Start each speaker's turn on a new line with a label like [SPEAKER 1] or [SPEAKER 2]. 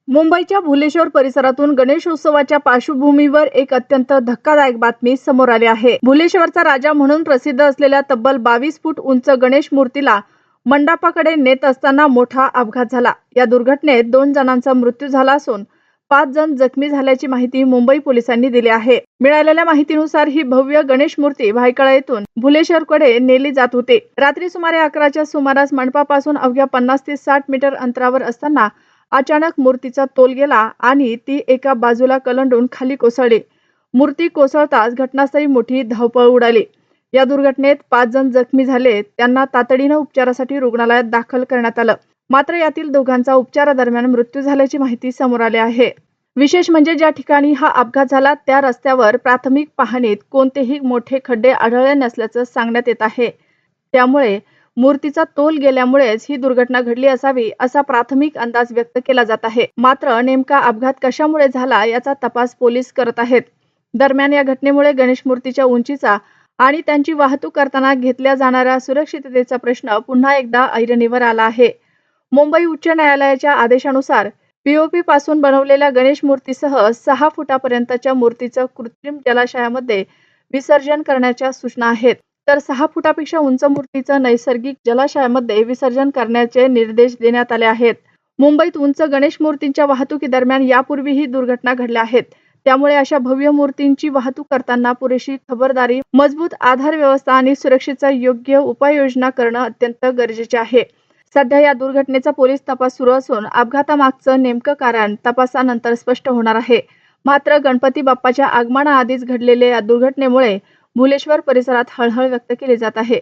[SPEAKER 1] मुंबईच्या भुलेश्वर परिसरातून गणेशोत्सवाच्या पार्श्वभूमीवर एक अत्यंत धक्कादायक बातमी समोर आली आहे। भुलेश्वरचा राजा म्हणून प्रसिद्ध असलेल्या तब्बल 22 फूट उंच गणेश मूर्तीला मंडपाकडे नेत असताना मोठा अपघात झाला। या दुर्घटनेत 2 जणांचा मृत्यू झाला असून 5 जण जखमी झाल्याची माहिती मुंबई पोलिसांनी दिली आहे। मिळालेल्या माहितीनुसार ही भव्य गणेश मूर्ती भायखळा येथून भुलेश्वरकडे नेली जात होती। रात्री सुमारे 11च्या सुमारास मंडपापासून अवघ्या 50 ते 60 मीटर अंतरावर असताना अचानक मूर्तीचा तोल गेला आणि ती एका बाजूला कलंडून खाली कोसळली। मूर्ती कोसळताच घटनास्थळी मोठी धावपळ उडाली। या दुर्घटनेत 5 जण जखमी झाले, त्यांना तातडीने उपचारासाठी रुग्णालयात दाखल करण्यात आलं। मात्र यातील दोघांचा उपचारादरम्यान मृत्यू झाल्याची माहिती समोर आली आहे। विशेष म्हणजे ज्या ठिकाणी हा अपघात झाला त्या रस्त्यावर प्राथमिक पाहणीत कोणतेही मोठे खड्डे आढळले नसल्याचं सांगण्यात येत आहे। त्यामुळे मूर्तीचा तोल गेल्यामुळेच ही दुर्घटना घडली असावी असा प्राथमिक अंदाज व्यक्त केला जात आहे। मात्र नेमका अपघात कशामुळे झाला याचा तपास पोलीस करत आहेत। दरम्यान या घटनेमुळे गणेश मूर्तीच्या उंचीचा आणि त्यांची वाहतूक करताना घेतल्या जाणाऱ्या सुरक्षिततेचा प्रश्न पुन्हा एकदा ऐरणीवर आला आहे। मुंबई उच्च न्यायालयाच्या आदेशानुसार पीओपी पासून बनवलेल्या गणेश मूर्तीसह 6 फुटापर्यंतच्या मूर्तीचं कृत्रिम जलाशयामध्ये विसर्जन करण्याच्या सूचना आहेत, तर 6 फुटापेक्षा उंच मूर्तीचं नैसर्गिक जलाशयामध्ये विसर्जन करण्याचे निर्देश देण्यात आले आहेत। मुंबईत उंच गणेश मूर्तींच्या वाहतुकीदरम्यान यापूर्वीही दुर्घटना घडल्या आहेत। त्यामुळे अशा भव्य मूर्तींची वाहतूक करताना पुरेशी खबरदारी, मजबूत आधार व्यवस्था आणि सुरक्षेचा योग्य उपाययोजना करणं अत्यंत गरजेचे आहे। सध्या या दुर्घटनेचा पोलीस तपास सुरू असून अपघातामागचं नेमकं कारण तपासानंतर स्पष्ट होणार आहे। मात्र गणपती बाप्पाच्या आगमनाआधीच घडलेल्या या दुर्घटनेमुळे भुलेश्वर परिसरात हळहळ व्यक्त केली जात आहे।